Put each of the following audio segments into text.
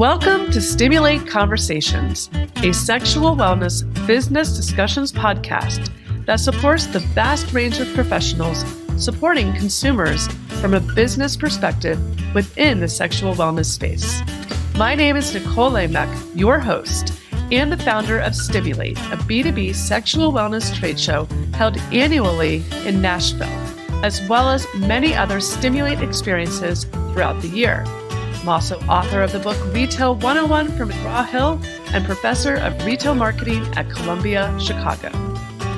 Welcome to Stimulate Conversations, a sexual wellness business discussions podcast that supports the vast range of professionals supporting consumers from a business perspective within the sexual wellness space. My name is Nicole Lameck, your host, and the founder of Stimulate, a B2B sexual wellness trade show held annually in Nashville, as well as many other Stimulate experiences throughout the year. I'm also author of the book Retail 101 from McGraw-Hill and professor of retail marketing at Columbia, Chicago.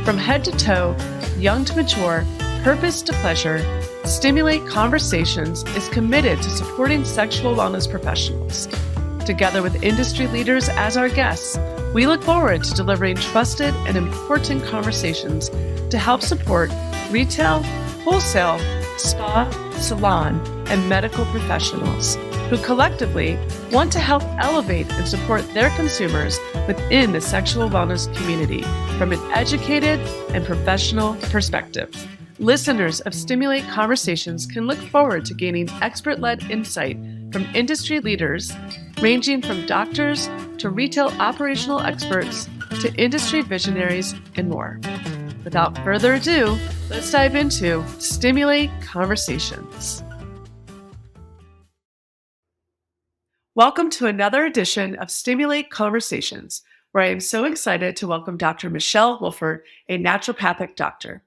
From head to toe, young to mature, purpose to pleasure, Stimulate Conversations is committed to supporting sexual wellness professionals. Together with industry leaders as our guests, we look forward to delivering trusted and important conversations to help support retail, wholesale, spa, salon, and medical professionals who collectively want to help elevate and support their consumers within the sexual wellness community from an educated and professional perspective. Listeners of Stimulate Conversations can look forward to gaining expert-led insight from industry leaders, ranging from doctors to retail operational experts to industry visionaries and more. Without further ado, let's dive into Stimulate Conversations. Welcome to another edition of Stimulate Conversations, where I am so excited to welcome Dr. Michelle Wolford, a naturopathic doctor.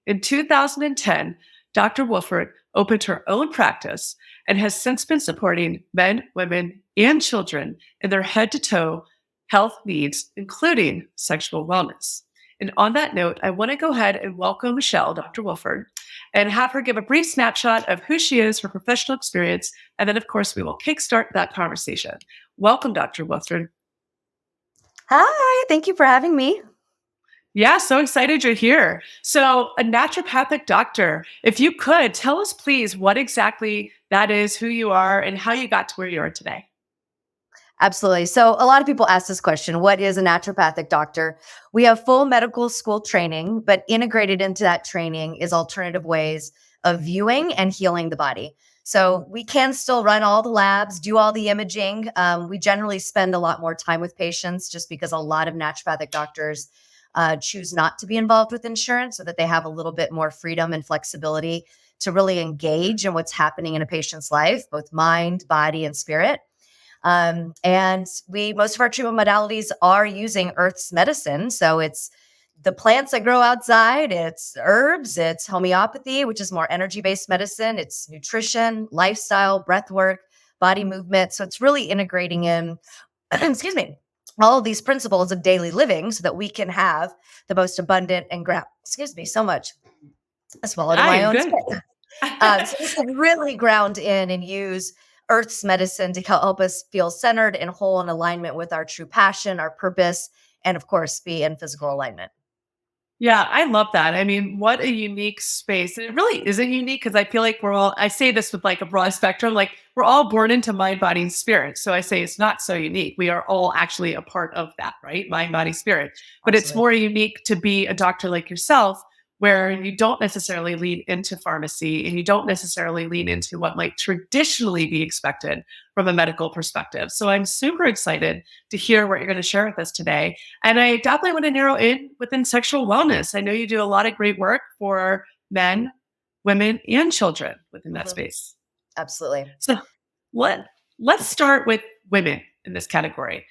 In 2010, Dr. Wolford opened her own practice and has since been supporting men, women, and children in their head-to-toe health needs, including sexual wellness. And on that note, I want to go ahead and welcome Michelle, Dr. Wolford, and have her give a brief snapshot of who she is, her professional experience, and then, of course, we will kickstart that conversation. Welcome, Dr. Wolford. Hi, thank you for having me. Yeah, so excited you're here. So, a naturopathic doctor, if you could, tell us, please, what exactly that is, who you are, and how you got to where you are today. Absolutely. So a lot of people ask this question, what is a naturopathic doctor? We have full medical school training, but integrated into that training is alternative ways of viewing and healing the body. So we can still run all the labs, do all the imaging. We generally spend a lot more time with patients just because a lot of naturopathic doctors choose not to be involved with insurance so that they have a little bit more freedom and flexibility to really engage in what's happening in a patient's life, both mind, body, and spirit. And most of our treatment modalities are using Earth's medicine. So it's the plants that grow outside, it's herbs, it's homeopathy, which is more energy-based medicine. It's nutrition, lifestyle, breath work, body movement. So it's really integrating in, all of these principles of daily living so that we can have the most abundant and so much. I swallowed in my own spit. So just to really ground in and use Earth's medicine to help us feel centered and whole in alignment with our true passion, our purpose, and of course, be in physical alignment. Yeah, I love that. I mean, what a unique space. And it really isn't unique because I feel like I say this with like a broad spectrum, like we're all born into mind, body, and spirit. So I say it's not so unique. We are all actually a part of that, right? Mind, body, spirit. But It's more unique to be a doctor like yourself, where you don't necessarily lean into pharmacy and you don't necessarily lean into what might traditionally be expected from a medical perspective. So I'm super excited to hear what you're going to share with us today. And I definitely want to narrow in within sexual wellness. I know you do a lot of great work for men, women, and children within that space. Absolutely. So let's start with women in this category.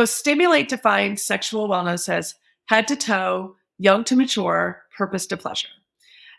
Stimulate defines sexual wellness as head to toe, young to mature, purpose to pleasure.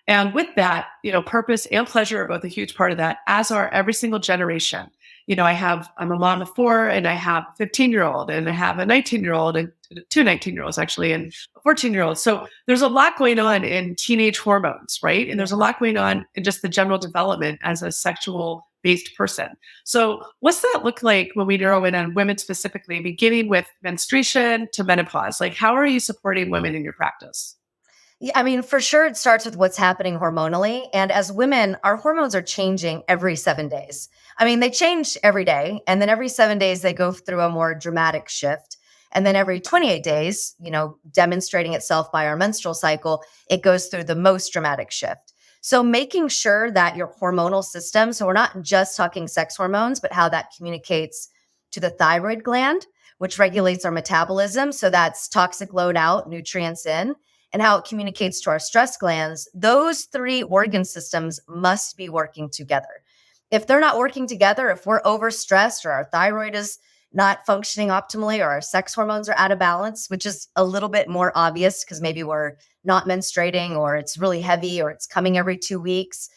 And with that, purpose and pleasure are both a huge part of that, as are every single generation. I'm a mom of 4 and I have a 15-year-old and I have a 19-year-old and 2 19-year-olds actually, and a 14-year-old. So there's a lot going on in teenage hormones, right? And there's a lot going on in just the general development as a sexual based person. So what's that look like when we narrow in on women specifically, beginning with menstruation to menopause? Like, how are you supporting women in your practice? Yeah, I mean, for sure, it starts with what's happening hormonally. And as women, our hormones are changing every 7 days. I mean, they change every day. And then every 7 days, they go through a more dramatic shift. And then every 28 days, demonstrating itself by our menstrual cycle, it goes through the most dramatic shift. So making sure that your hormonal system, so we're not just talking sex hormones, but how that communicates to the thyroid gland, which regulates our metabolism. So that's toxic load out, nutrients in, and how it communicates to our stress glands. Those three organ systems must be working together. If they're not working together, if we're overstressed or our thyroid is not functioning optimally or our sex hormones are out of balance, which is a little bit more obvious because maybe we're not menstruating or it's really heavy or it's coming every 2 weeks.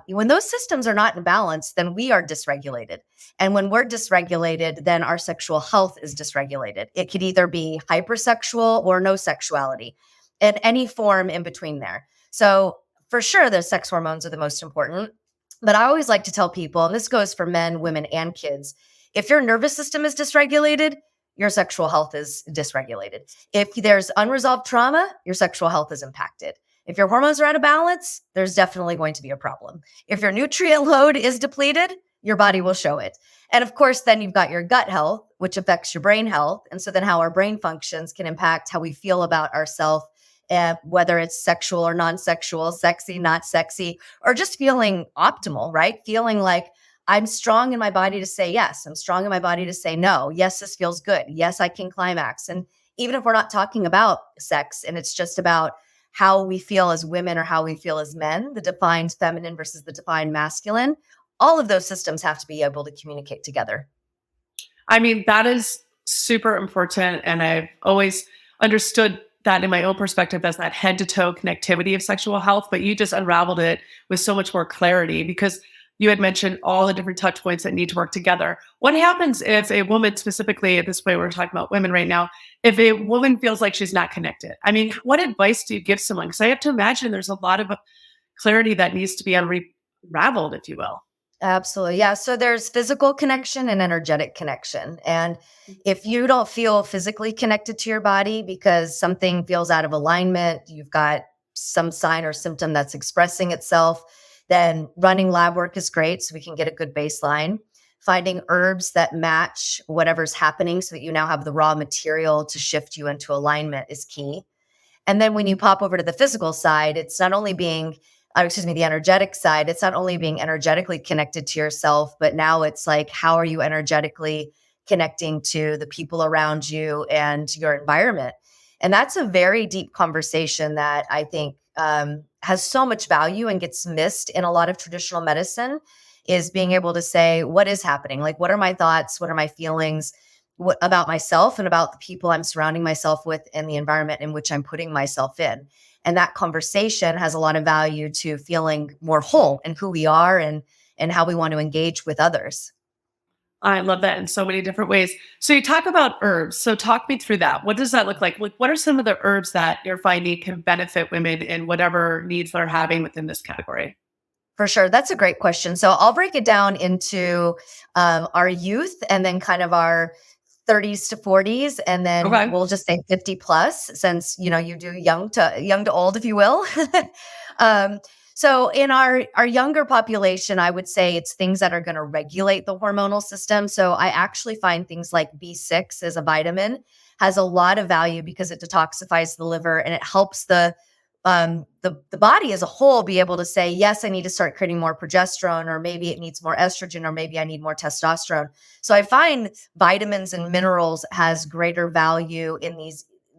When those systems are not in balance, then we are dysregulated. And when we're dysregulated, then our sexual health is dysregulated. It could either be hypersexual or no sexuality in any form in between there. So for sure, the sex hormones are the most important. But I always like to tell people, and this goes for men, women, and kids, if your nervous system is dysregulated, your sexual health is dysregulated. If there's unresolved trauma, your sexual health is impacted. If your hormones are out of balance, there's definitely going to be a problem. If your nutrient load is depleted, your body will show it. And of course, then you've got your gut health, which affects your brain health. And so then how our brain functions can impact how we feel about ourselves, whether it's sexual or non-sexual, sexy, not sexy, or just feeling optimal, right? Feeling like I'm strong in my body to say yes. I'm strong in my body to say no. Yes, this feels good. Yes, I can climax. And even if we're not talking about sex and it's just about how we feel as women or how we feel as men, the defined feminine versus the defined masculine, all of those systems have to be able to communicate together. I mean, that is super important. And I've always understood that in my own perspective as that head to toe connectivity of sexual health, but you just unraveled it with so much more clarity because you had mentioned all the different touch points that need to work together. What happens if a woman, specifically at this point, we're talking about women right now, if a woman feels like she's not connected? I mean, what advice do you give someone? Because I have to imagine there's a lot of clarity that needs to be unraveled, if you will. Absolutely. Yeah. So there's physical connection and energetic connection. And if you don't feel physically connected to your body because something feels out of alignment, you've got some sign or symptom that's expressing itself, then running lab work is great so we can get a good baseline. Finding herbs that match whatever's happening so that you now have the raw material to shift you into alignment is key. And then when you pop over to the physical side, it's not only being the energetic side, it's not only being energetically connected to yourself, but now it's like, how are you energetically connecting to the people around you and your environment? And that's a very deep conversation that I think has so much value and gets missed in a lot of traditional medicine is being able to say, what is happening? Like, what are my thoughts? What are my feelings? What about myself and about the people I'm surrounding myself with and the environment in which I'm putting myself in? And that conversation has a lot of value to feeling more whole in who we are and how we want to engage with others. I love that in so many different ways. So you talk about herbs. So talk me through that. What does that look like? Like, what are some of the herbs that you're finding can benefit women in whatever needs they're having within this category? For sure. That's a great question. So I'll break it down into our youth and then kind of our 30s to 40s, and then Okay. we'll just say 50 plus, since you do young to old, if you will. um, so in our younger population, I would say it's things that are going to regulate the hormonal system. So I actually find things like B6 as a vitamin has a lot of value because it detoxifies the liver and it helps the body as a whole be able to say, yes, I need to start creating more progesterone, or maybe it needs more estrogen, or maybe I need more testosterone. So I find vitamins and minerals has greater value in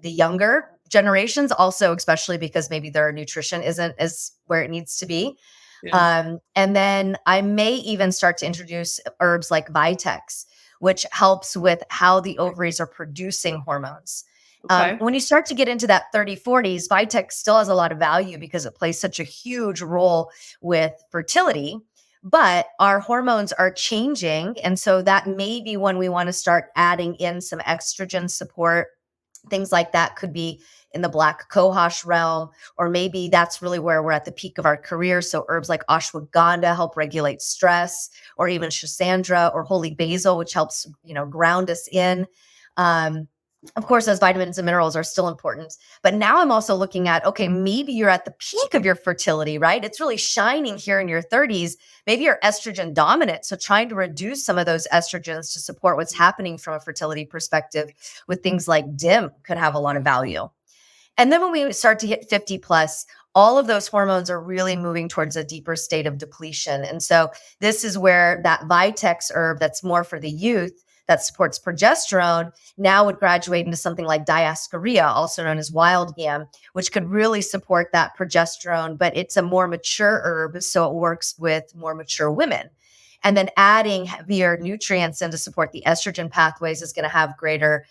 the younger generations, also, especially because maybe their nutrition isn't as where it needs to be. Yeah. And then I may even start to introduce herbs like Vitex, which helps with how the ovaries are producing hormones. Okay. When you start to get into that 30, 40s, Vitex still has a lot of value because it plays such a huge role with fertility, but our hormones are changing. And so that may be when we want to start adding in some estrogen support. Things like that could be in the black cohosh realm, or maybe that's really where we're at the peak of our career. So herbs like ashwagandha help regulate stress, or even schisandra or holy basil, which helps, ground us in. Of course, those vitamins and minerals are still important. But now I'm also looking at, okay, maybe you're at the peak of your fertility, right? It's really shining here in your 30s. Maybe you're estrogen dominant. So trying to reduce some of those estrogens to support what's happening from a fertility perspective with things like DIM could have a lot of value. And then when we start to hit 50 plus, all of those hormones are really moving towards a deeper state of depletion. And so this is where that Vitex herb that's more for the youth that supports progesterone now would graduate into something like diascorea, also known as wild yam, which could really support that progesterone, but it's a more mature herb, so it works with more mature women. And then adding heavier nutrients in to support the estrogen pathways is going to have greater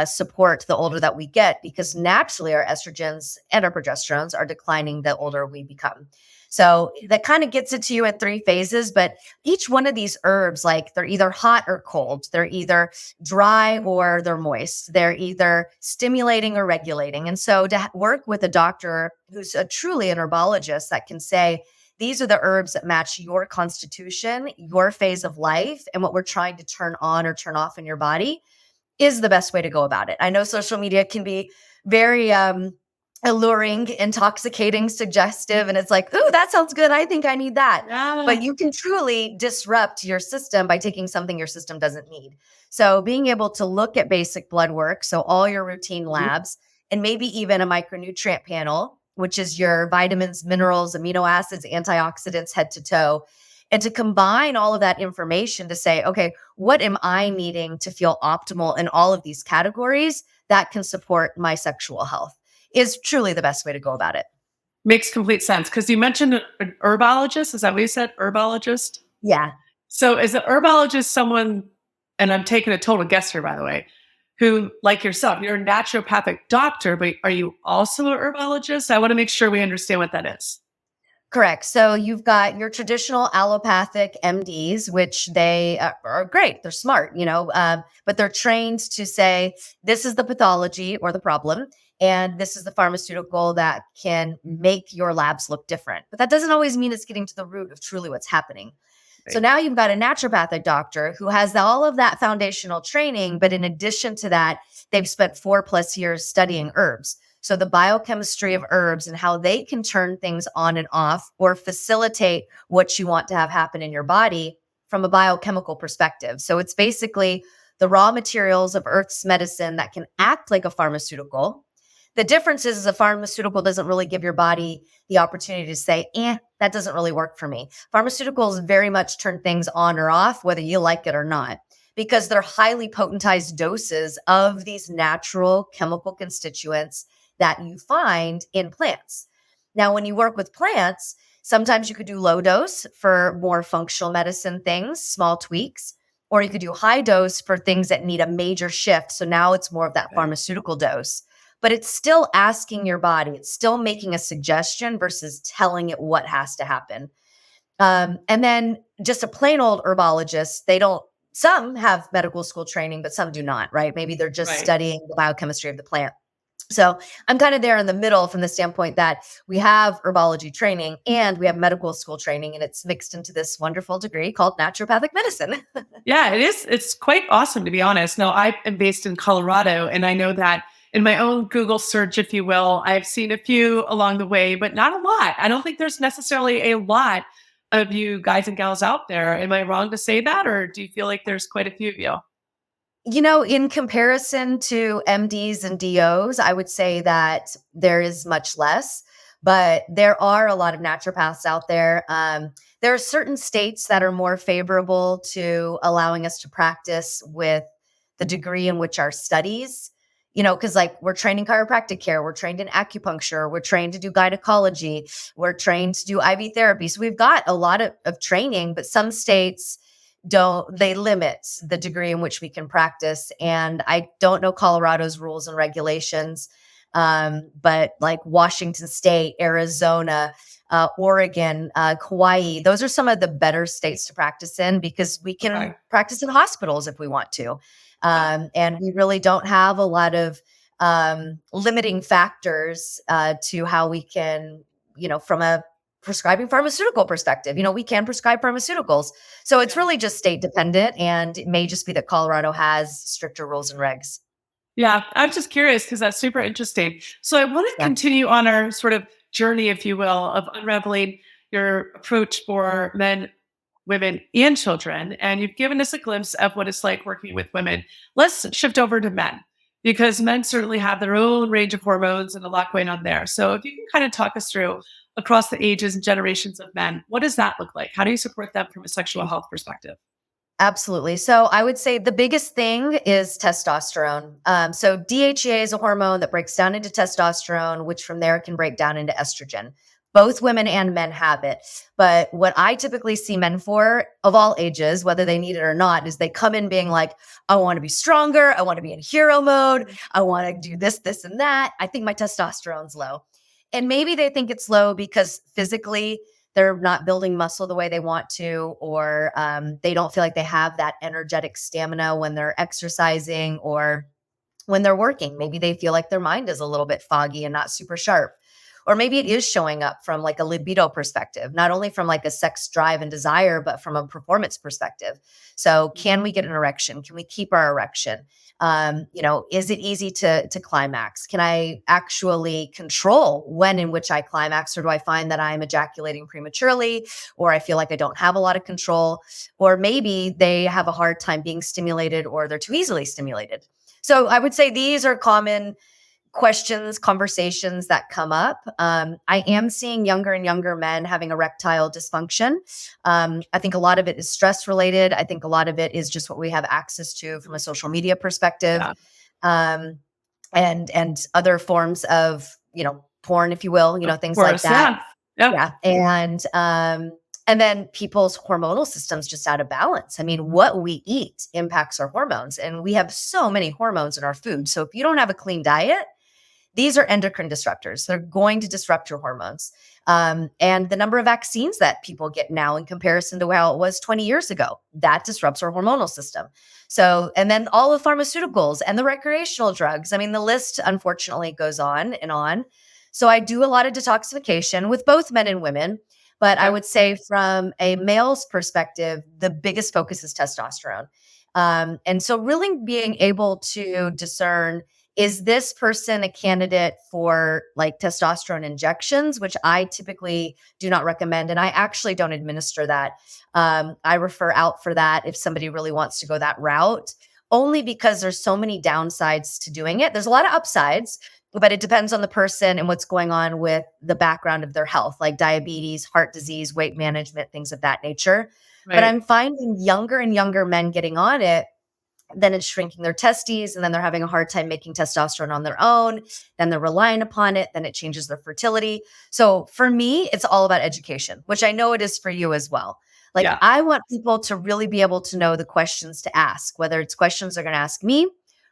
support the older that we get, because naturally our estrogens and our progesterones are declining the older we become. So that kind of gets it to you in three phases, but each one of these herbs, like they're either hot or cold, they're either dry or they're moist, they're either stimulating or regulating. And so to work with a doctor who's truly an herbologist that can say, these are the herbs that match your constitution, your phase of life, and what we're trying to turn on or turn off in your body, is the best way to go about it. I know social media can be very alluring, intoxicating, suggestive, and it's like, ooh, that sounds good. I think I need that. Yeah. But you can truly disrupt your system by taking something your system doesn't need. So being able to look at basic blood work, so all your routine labs, and maybe even a micronutrient panel, which is your vitamins, minerals, amino acids, antioxidants, head to toe, and to combine all of that information to say, okay, what am I needing to feel optimal in all of these categories that can support my sexual health, is truly the best way to go about it. Makes complete sense. Because you mentioned an herbologist. Is that what you said? Herbologist? Yeah. So is an herbologist someone, and I'm taking a total guess here, by the way, who, like yourself, you're a naturopathic doctor, but are you also a herbologist? I want to make sure we understand what that is. Correct. So you've got your traditional allopathic MDs, which they are great. They're smart, but they're trained to say, this is the pathology or the problem, and this is the pharmaceutical that can make your labs look different. But that doesn't always mean it's getting to the root of truly what's happening. So now you've got a naturopathic doctor who has all of that foundational training, but in addition to that, they've spent 4+ years studying herbs. So the biochemistry of herbs and how they can turn things on and off or facilitate what you want to have happen in your body from a biochemical perspective. So it's basically the raw materials of Earth's medicine that can act like a pharmaceutical. The difference is a pharmaceutical doesn't really give your body the opportunity to say, that doesn't really work for me. Pharmaceuticals very much turn things on or off, whether you like it or not, because they're highly potentized doses of these natural chemical constituents that you find in plants. Now, when you work with plants, sometimes you could do low dose for more functional medicine things, small tweaks, or you could do high dose for things that need a major shift. So now it's more of that pharmaceutical dose, but it's still asking your body, it's still making a suggestion versus telling it what has to happen. And then just a plain old herbologist, some have medical school training, but some do not, right? Maybe they're just studying the biochemistry of the plant. So I'm kind of there in the middle from the standpoint that we have herbology training and we have medical school training, and it's mixed into this wonderful degree called naturopathic medicine. Yeah, it is. It's quite awesome, to be honest. Now, I am based in Colorado, and I know that in my own Google search, if you will, I've seen a few along the way, but not a lot. I don't think there's necessarily a lot of you guys and gals out there. Am I wrong to say that, or do you feel like there's quite a few of you? In comparison to MDs and DOs, I would say that there is much less, but there are a lot of naturopaths out there. There are certain states that are more favorable to allowing us to practice with the degree in which our studies, because like we're trained in chiropractic care, we're trained in acupuncture, we're trained to do gynecology, we're trained to do IV therapy. So we've got a lot of training, but some states they limit the degree in which we can practice. And I don't know Colorado's rules and regulations, but like Washington State, Arizona, Oregon, Hawaii, those are some of the better states to practice in because we can practice in hospitals if we want to. And we really don't have a lot of limiting factors to how we can, from a prescribing pharmaceutical perspective, we can prescribe pharmaceuticals. So it's really just state dependent, and it may just be that Colorado has stricter rules and regs. Yeah, I'm just curious because that's super interesting. So I want to continue on our sort of journey, if you will, of unraveling your approach for men, women, and children. And you've given us a glimpse of what it's like working with women. Let's shift over to men, because men certainly have their own range of hormones and a lot going on there. So if you can kind of talk us through across the ages and generations of men, what does that look like? How do you support them from a sexual health perspective? Absolutely. So I would say the biggest thing is testosterone. So DHEA is a hormone that breaks down into testosterone, which from there can break down into estrogen. Both women and men have it. But what I typically see men for, of all ages, whether they need it or not, is they come in being like, I want to be stronger. I want to be in hero mode. I want to do this, this, and that. I think my testosterone's low. And maybe they think it's low because physically they're not building muscle the way they want to, or they don't feel like they have that energetic stamina when they're exercising or when they're working. Maybe they feel like their mind is a little bit foggy and not super sharp. Or maybe it is showing up from like a libido perspective, not only from like a sex drive and desire, but from a performance perspective. So, can we get an erection? Can we keep our erection? Is it easy to climax? Can I actually control when in which I climax, or do I find that I'm ejaculating prematurely, or I feel like I don't have a lot of control, or maybe they have a hard time being stimulated, or they're too easily stimulated. So I would say these are common questions, conversations that come up. I am seeing younger and younger men having erectile dysfunction. I think a lot of it is stress related. I think a lot of it is just what we have access to from a social media perspective, Yeah, um, and other forms of porn, if you will, of things like course. that. Yeah. Yeah. Yeah, and then people's hormonal systems just out of balance. I mean, what we eat impacts our hormones, and we have so many hormones in our food. So if you don't have a clean diet, these are endocrine disruptors. They're going to disrupt your hormones. And the number of vaccines that people get now in comparison to how it was 20 years ago, that disrupts our hormonal system. So, and then all the pharmaceuticals and the recreational drugs. I mean, the list unfortunately goes on and on. So I do a lot of detoxification with both men and women. But I Okay. would say from a male's perspective, the biggest focus is testosterone. And so really being able to discern, is this person a candidate for like testosterone injections, which I typically do not recommend. And I actually don't administer that. I refer out for that if somebody really wants to go that route, only because there's so many downsides to doing it. There's a lot of upsides, but it depends on the person and what's going on with the background of their health, like diabetes, heart disease, weight management, things of that nature. But Right. I'm finding younger and younger men getting on it, then it's shrinking their testes, and then they're having a hard time making testosterone on their own, then they're relying upon it, then it changes their fertility. So for me, it's all about education, which I know it is for you as well. Like, Yeah. I want people to really be able to know the questions to ask, whether it's questions they're going to ask me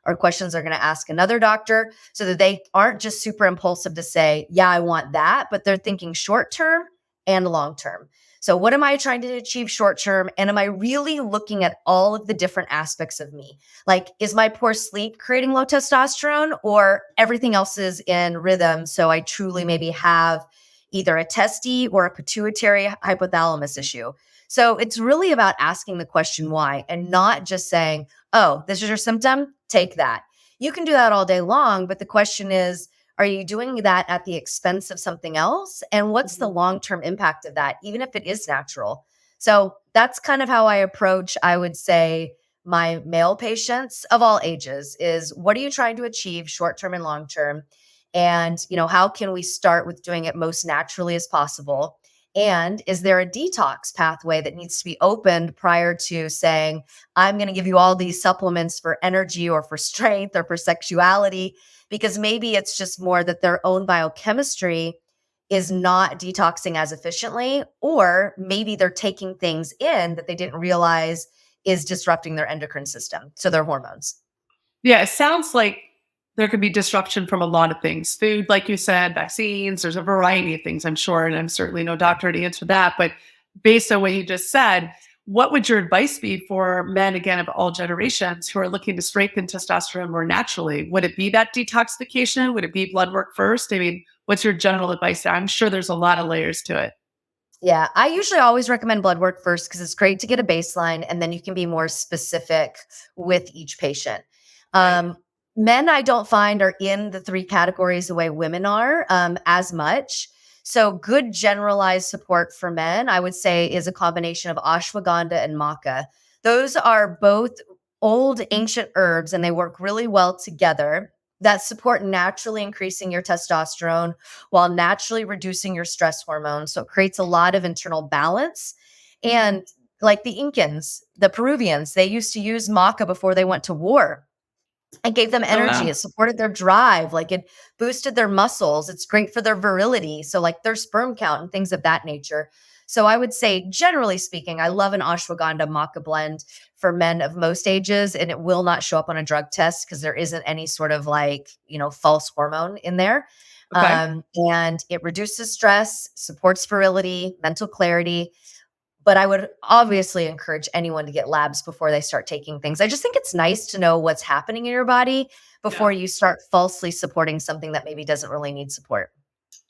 or questions they're going to ask another doctor, so that they aren't just super impulsive to say, yeah, I want that, but they're thinking short term and long term. So, what am I trying to achieve short term? And am I really looking at all of the different aspects of me? Like, is my poor sleep creating low testosterone, or everything else is in rhythm? So, I truly maybe have either a testy or a pituitary hypothalamus issue. So, it's really about asking the question why, and not just saying, oh, this is your symptom, take that. You can do that all day long, but the question is, are you doing that at the expense of something else? And what's the Mhm. long-term impact of that, even if it is natural? So that's kind of how I approach, I would say, my male patients of all ages is, what are you trying to achieve short term and long term? And, how can we start with doing it most naturally as possible? And is there a detox pathway that needs to be opened prior to saying, I'm going to give you all these supplements for energy or for strength or for sexuality? Because maybe it's just more that their own biochemistry is not detoxing as efficiently, or maybe they're taking things in that they didn't realize is disrupting their endocrine system, so their hormones. Yeah, it sounds like there could be disruption from a lot of things. Food, like you said, vaccines, there's a variety of things, I'm sure. And I'm certainly no doctor to answer that. But based on what you just said, what would your advice be for men, again, of all generations who are looking to strengthen testosterone more naturally? Would it be that detoxification? Would it be blood work first? I mean, what's your general advice? I'm sure there's a lot of layers to it. Yeah, I usually always recommend blood work first because it's great to get a baseline, and then you can be more specific with each patient. Right. Um, Men, I don't find, are in the three categories the way women are, as much. So, good generalized support for men, I would say, is a combination of ashwagandha and maca. Those are both old ancient herbs, and they work really well together, that support naturally increasing your testosterone while naturally reducing your stress hormones. So it creates a lot of internal balance. And like the Incans, the Peruvians, they used to use maca before they went to war. It gave them Oh, energy. wow. It supported their drive. Like it boosted their muscles. It's great for their virility. So, like their sperm count and things of that nature. So, I would say, generally speaking, I love an ashwagandha maca blend for men of most ages, and it will not show up on a drug test because there isn't any sort of like, false hormone in there. Okay. And it reduces stress, supports virility, mental clarity, but I would obviously encourage anyone to get labs before they start taking things. I just think it's nice to know what's happening in your body before Yeah. you start falsely supporting something that maybe doesn't really need support.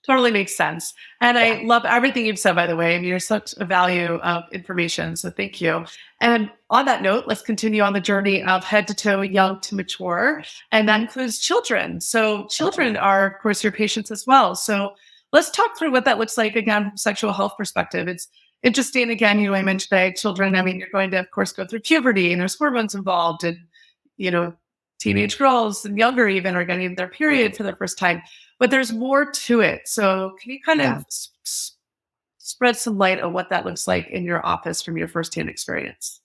Totally makes sense. And Yeah. I love everything you've said, by the way. I mean, you're such a value of information. So thank you. And on that note, let's continue on the journey of head to toe, young to mature. And that includes children. So children are, of course, your patients as well. So let's talk through what that looks like again from a sexual health perspective. It's interesting. Again, I mentioned that children, I mean, you're going to, of course, go through puberty and there's hormones involved. And, you know, teenage girls and younger even are getting their period for the first time, but there's more to it. So can you kind of Yeah. spread some light on what that looks like in your office from your firsthand experience?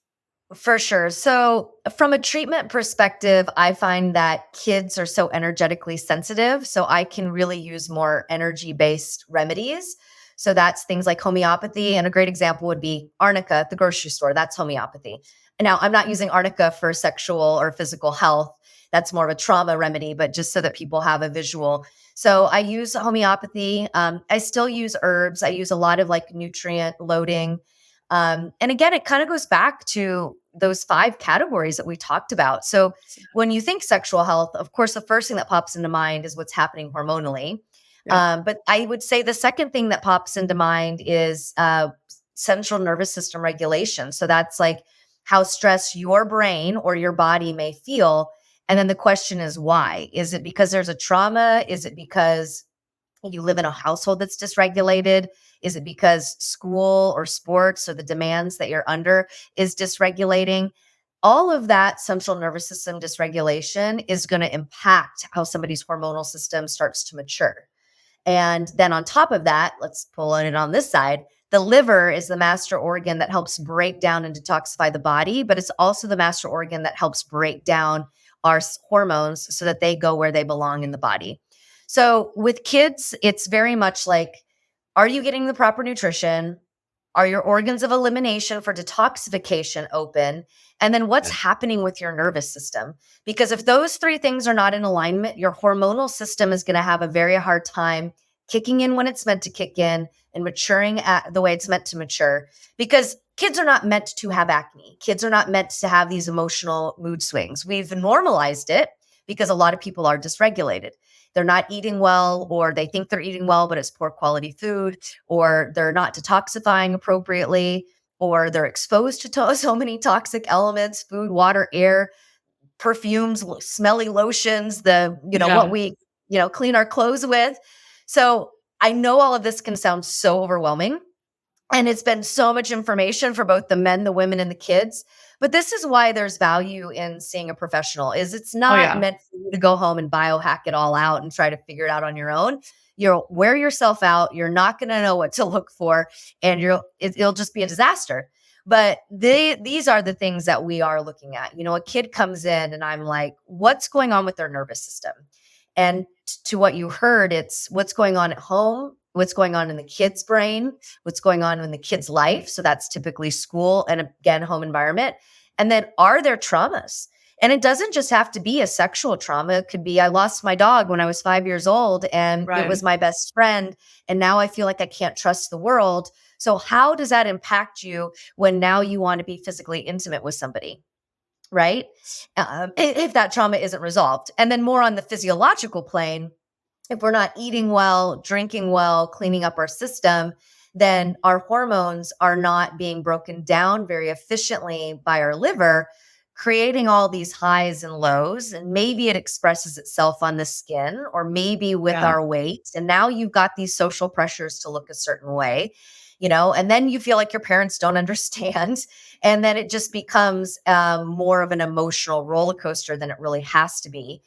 For sure. So, from a treatment perspective, I find that kids are so energetically sensitive. So, I can really use more energy based remedies. So, that's things like homeopathy. And a great example would be arnica at the grocery store. That's homeopathy. And now, I'm not using arnica for sexual or physical health. That's more of a trauma remedy, but just so that people have a visual. So, I use homeopathy. I still use herbs. I use a lot of like nutrient loading. And again, it kind of goes back to those 5 categories that we talked about. So when you think sexual health, of course, the first thing that pops into mind is what's happening hormonally. Yeah. But I would say the second thing that pops into mind is central nervous system regulation. So that's like how stressed your brain or your body may feel. And then the question is why? Is it because there's a trauma? Is it because you live in a household that's dysregulated? Is it because school or sports or the demands that you're under is dysregulating? All of that central nervous system dysregulation is going to impact how somebody's hormonal system starts to mature. And then on top of that, let's pull it on this side. The liver is the master organ that helps break down and detoxify the body, but it's also the master organ that helps break down our hormones so that they go where they belong in the body. So with kids, it's very much like, are you getting the proper nutrition? Are your organs of elimination for detoxification open? And then what's happening with your nervous system? Because if those 3 things are not in alignment, your hormonal system is going to have a very hard time kicking in when it's meant to kick in and maturing at the way it's meant to mature. Because kids are not meant to have acne. Kids are not meant to have these emotional mood swings. We've normalized it because a lot of people are dysregulated. They're not eating well, or they think they're eating well, but it's poor quality food, or they're not detoxifying appropriately, or they're exposed to so many toxic elements, food, water, air, perfumes, smelly lotions, what Yeah. we, clean our clothes with. So I know all of this can sound so overwhelming. And it's been so much information for both the men, the women, and the kids. But this is why there's value in seeing a professional. Is it's Oh, not yeah. meant for you to go home and biohack it all out and try to figure it out on your own. You'll wear yourself out. You're not going to know what to look for, and it'll just be a disaster. But these are the things that we are looking at. A kid comes in, and I'm like, what's going on with their nervous system? And to what you heard, it's what's going on at home, what's going on in the kid's brain, what's going on in the kid's life. So that's typically school and again, home environment. And then are there traumas? And it doesn't just have to be a sexual trauma. It could be I lost my dog when I was 5 years old and it Right. was my best friend. And now I feel like I can't trust the world. So, how does that impact you when now you want to be physically intimate with somebody? Right? If that trauma isn't resolved. And then more on the physiological plane, if we're not eating well, drinking well, cleaning up our system, then our hormones are not being broken down very efficiently by our liver, creating all these highs and lows. And maybe it expresses itself on the skin or maybe with Yeah. our weight. And now you've got these social pressures to look a certain way, and then you feel like your parents don't understand. And then it just becomes more of an emotional roller coaster than it really has to be.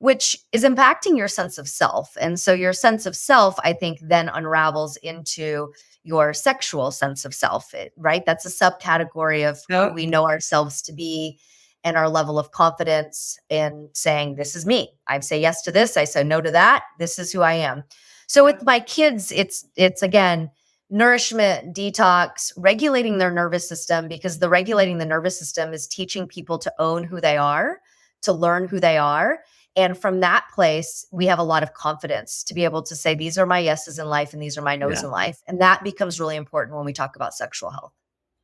which is impacting your sense of self. And so your sense of self, I think, then unravels into your sexual sense of self, right? That's a subcategory of who Yep. we know ourselves to be and our level of confidence in saying, this is me. I say yes to this. I say no to that. This is who I am. So with Yep. my kids, it's again, nourishment, detox, regulating their nervous system, because the regulating the nervous system is teaching people to own who they are, to learn who they are. And from that place, we have a lot of confidence to be able to say, these are my yeses in life and these are my nos Yeah. in life. And that becomes really important when we talk about sexual health.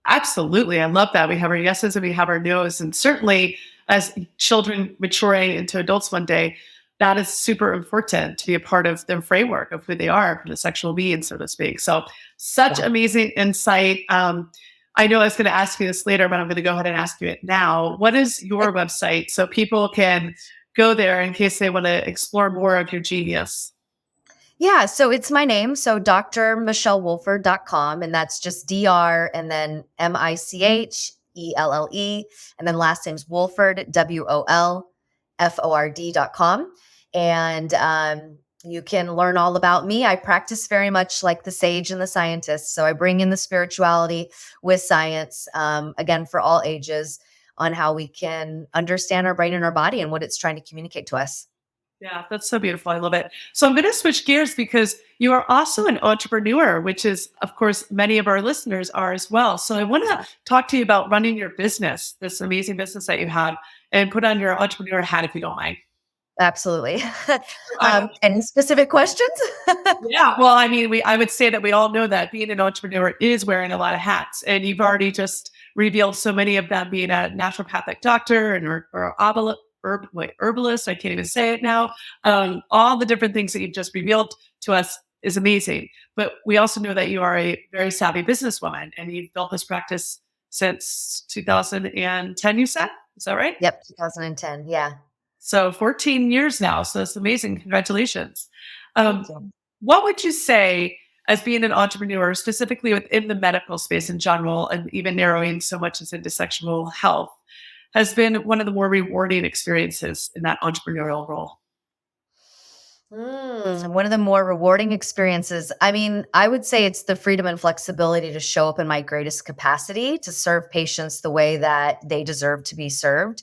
Absolutely. I love that. We have our yeses and we have our nos. And certainly, as children maturing into adults one day, that is super important to be a part of their framework of who they are, the sexual being, so to speak. So, such Yeah. amazing insight. I know I was going to ask you this later, but I'm going to go ahead and ask you it now. What is your website so people can go there in case they want to explore more of your genius? Yeah, so it's my name. So drmichellewolford.com, and that's just DR and then Michelle, and then last name's Wolford, WOLFORD.com. And you can learn all about me. I practice very much like the sage and the scientist. So I bring in the spirituality with science, again, for all ages, on how we can understand our brain and our body and what it's trying to communicate to us. Yeah, that's so beautiful. I love it. So I'm going to switch gears because you are also an entrepreneur, which is, of course, many of our listeners are as well. So I want to talk to you about running your business, this amazing business that you have, and put on your entrepreneur hat if you don't mind. Absolutely. I, Any specific questions? Yeah, well, I mean, I would say that we all know that being an entrepreneur is wearing a lot of hats, and you've already just revealed so many of them, being a naturopathic doctor and or herbalist. I can't even say it now. All the different things that you've just revealed to us is amazing. But we also know that you are a very savvy businesswoman, and you've built this practice since 2010. You said, is that right? Yep, 2010. Yeah. So 14 years now. So that's amazing. Congratulations. Thank Um, you. what would you say as being an entrepreneur, specifically within the medical space in general, and even narrowing so much as into sexual health, has been one of the more rewarding experiences in that entrepreneurial role? One of the more rewarding experiences. I mean, I would say it's the freedom and flexibility to show up in my greatest capacity to serve patients the way that they deserve to be served.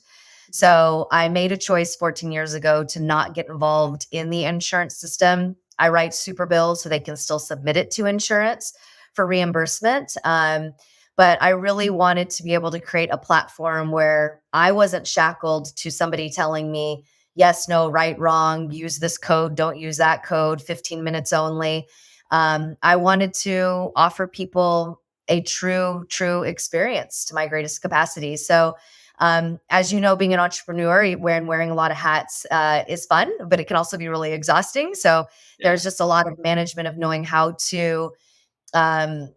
So I made a choice 14 years ago to not get involved in the insurance system. I write super bills so they can still submit it to insurance for reimbursement. But I really wanted to be able to create a platform where I wasn't shackled to somebody telling me, yes, no, right, wrong, use this code, don't use that code, 15 minutes only. I wanted to offer people a true experience to my greatest capacity. So, as you know, being an entrepreneur, wearing a lot of hats is fun, but it can also be really exhausting. So, Yeah. there's just a lot of management of knowing how to um,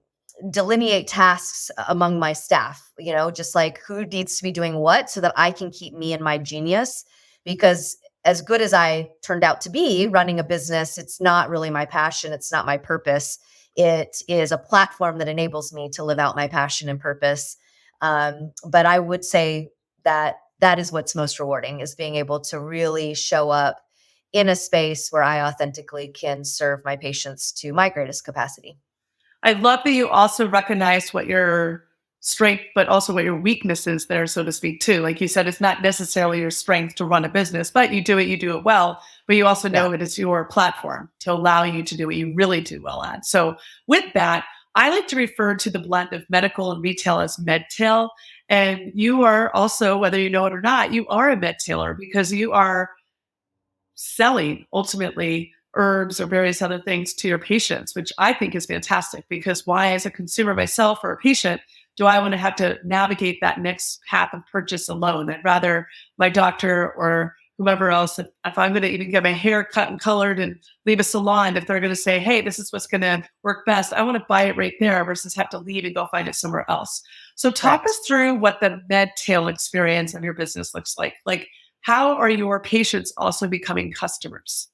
delineate tasks among my staff, just like who needs to be doing what so that I can keep me and my genius. Because as good as I turned out to be running a business, it's not really my passion. It's not my purpose. It is a platform that enables me to live out my passion and purpose. But I would say that that is what's most rewarding, is being able to really show up in a space where I authentically can serve my patients to my greatest capacity. I love that you also recognize what your strength, but also what your weakness is there, so to speak, too. Like you said, it's not necessarily your strength to run a business, but you do it well. But you also Yeah. know it is your platform to allow you to do what you really do well at. So with that, I like to refer to the blend of medical and retail as medtail. And you are also, whether you know it or not, you are a medtailer because you are selling ultimately herbs or various other things to your patients, which I think is fantastic because why, as a consumer myself or a patient, do I want to have to navigate that next path of purchase alone? I'd rather my doctor or whoever else, if I'm going to even get my hair cut and colored and leave a salon, if they're going to say, hey, this is what's going to work best, I want to buy it right there versus have to leave and go find it somewhere else. So talk us Correct. through what the med tail experience of your business looks like. Like, how are your patients also becoming customers?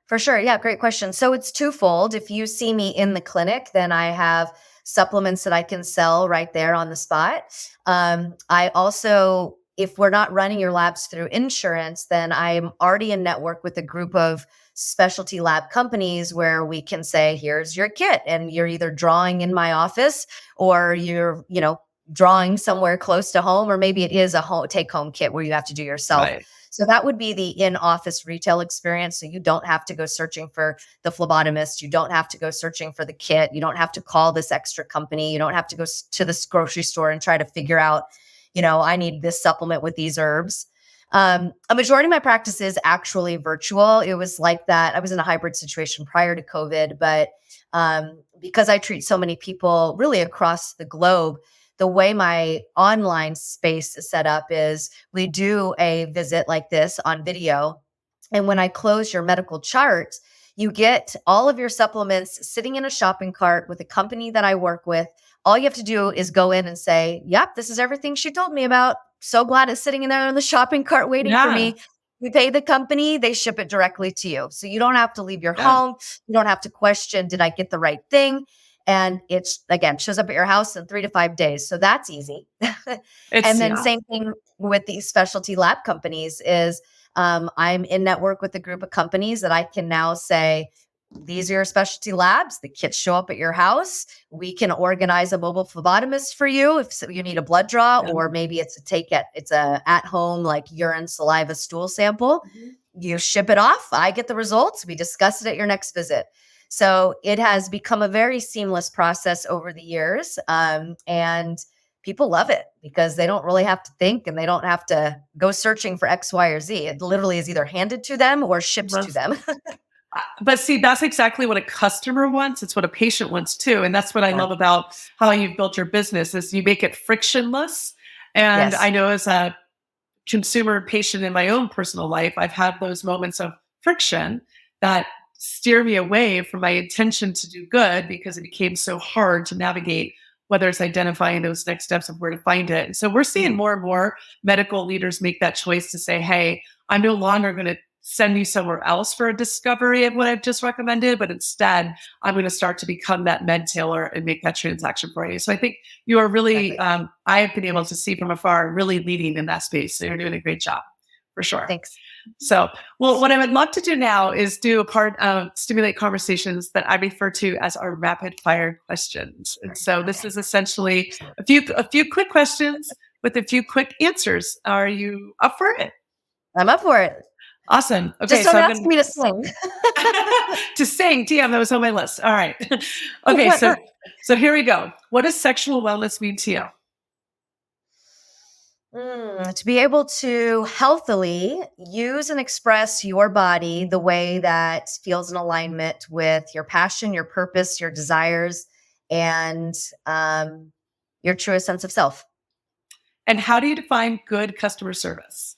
For sure. Yeah, great question. So it's twofold. If you see me in the clinic, then I have supplements that I can sell right there on the spot. I also if we're not running your labs through insurance, then I'm already in network with a group of specialty lab companies where we can say, here's your kit. And you're either drawing in my office or you're, drawing somewhere close to home, or maybe it is a take home kit where you have to do yourself. Right. So that would be the in-office retail experience. So you don't have to go searching for the phlebotomist. You don't have to go searching for the kit. You don't have to call this extra company. You don't have to go to this grocery store and try to figure out, I need this supplement with these herbs. A majority of my practice is actually virtual. It was like that. I was in a hybrid situation prior to COVID, but because I treat so many people really across the globe, the way my online space is set up is we do a visit like this on video. And when I close your medical chart, you get all of your supplements sitting in a shopping cart with a company that I work with. All you have to do is go in and say, yep, this is everything she told me about. So glad it's sitting in there in the shopping cart waiting for Yeah. me. We pay the company, they ship it directly to you. So you don't have to leave your Yeah. home. You don't have to question, did I get the right thing? And it's, again, shows up at your house in 3 to 5 days. So that's easy. It's, And then yeah. same thing with these specialty lab companies is I'm in network with a group of companies that I can now say, these are your specialty labs. The kits show up at your house. We can organize a mobile phlebotomist for you if you need a blood draw, Yeah. or maybe it's a at home like urine, saliva, stool sample. You ship it off. I get the results. We discuss it at your next visit. So it has become a very seamless process over the years, and people love it because they don't really have to think and they don't have to go searching for X, Y, or Z. It literally is either handed to them or shipped to them. But see, that's exactly what a customer wants. It's what a patient wants too. And that's what I Yeah. love about how you've built your business is you make it frictionless. And Yes. I know as a consumer patient in my own personal life, I've had those moments of friction that steer me away from my intention to do good because it became so hard to navigate, whether it's identifying those next steps of where to find it. And so we're seeing more and more medical leaders make that choice to say, hey, I'm no longer going to send you somewhere else for a discovery of what I've just recommended, but instead I'm going to start to become that med tailor and make that transaction for you. So I think you are really, Exactly. I've been able to see from afar, really leading in that space. So you're doing a great job for sure. Thanks. So, well, what I would love to do now is do a part of stimulate conversations that I refer to as our rapid fire questions. And so this is essentially a few quick questions with a few quick answers. Are you up for it? I'm up for it. Awesome. Just Okay, don't so I'm ask going me to sing. to sing. Damn, that was on my list. All right. Okay, so here we go. What does sexual wellness mean to you? To be able to healthily use and express your body the way that feels in alignment with your passion, your purpose, your desires, and your truest sense of self. And how do you define good customer service?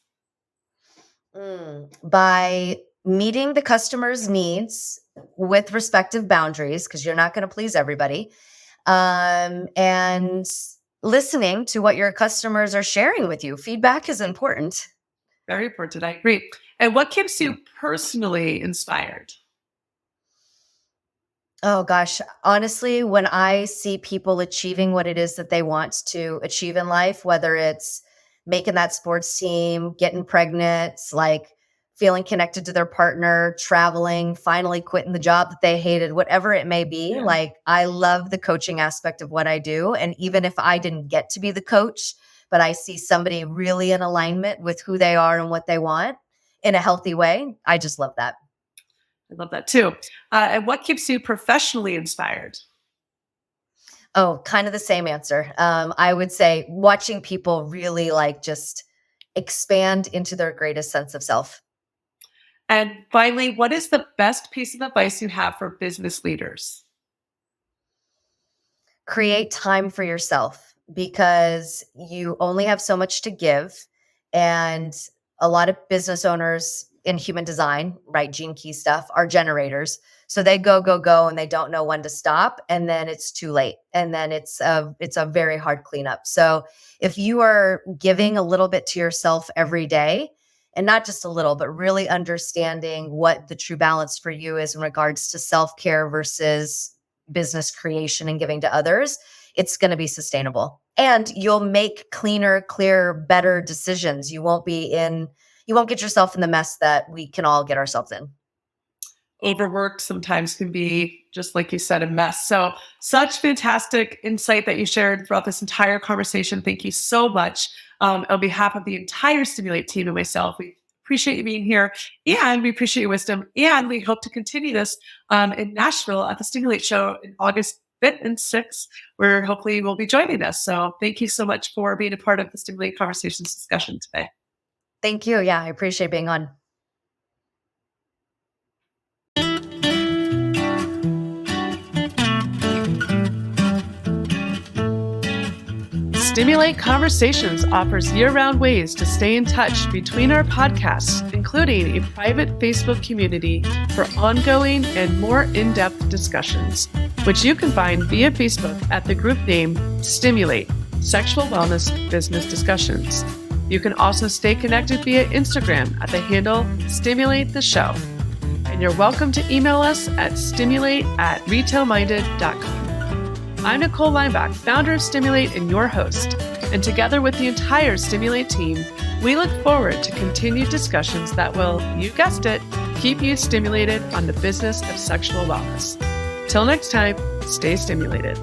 By meeting the customer's needs with respective boundaries, because you're not going to please everybody, and listening to what your customers are sharing with you. Feedback is important. Very important. I agree. And what keeps you personally inspired? Oh gosh, honestly, when I see people achieving what it is that they want to achieve in life, whether it's making that sports team, getting pregnant, like feeling connected to their partner, traveling, finally quitting the job that they hated, whatever it may be, Yeah. like I love the coaching aspect of what I do. And even if I didn't get to be the coach, but I see somebody really in alignment with who they are and what they want in a healthy way, I just love that. I love that too. And what keeps you professionally inspired? Oh, kind of the same answer. I would say watching people really like just expand into their greatest sense of self. And finally, what is the best piece of advice you have for business leaders? Create time for yourself because you only have so much to give. And a lot of business owners in human design, right? Gene key stuff are generators. So they go, go, go, and they don't know when to stop. And then it's too late. And then it's a very hard cleanup. So if you are giving a little bit to yourself every day, and not just a little, but really understanding what the true balance for you is in regards to self-care versus business creation and giving to others, it's going to be sustainable. And you'll make cleaner, clearer, better decisions. You won't get yourself in the mess that we can all get ourselves in. Overwork sometimes can be, just like you said, a mess. So such fantastic insight that you shared throughout this entire conversation. Thank you so much. On behalf of the entire Stimulate team and myself, we appreciate you being here, and we appreciate your wisdom. And we hope to continue this in Nashville at the Stimulate show in August 5th and 6th, where hopefully you will be joining us. So thank you so much for being a part of the Stimulate Conversations discussion today. Thank you. Yeah, I appreciate being on. Stimulate Conversations offers year-round ways to stay in touch between our podcasts, including a private Facebook community for ongoing and more in-depth discussions, which you can find via Facebook at the group name Stimulate, Sexual Wellness Business Discussions. You can also stay connected via Instagram at the handle Stimulate the Show. And you're welcome to email us at stimulate@retailminded.com. I'm Nicole Leinbach, founder of Stimulate and your host. And together with the entire Stimulate team, we look forward to continued discussions that will, you guessed it, keep you stimulated on the business of sexual wellness. Till next time, stay stimulated.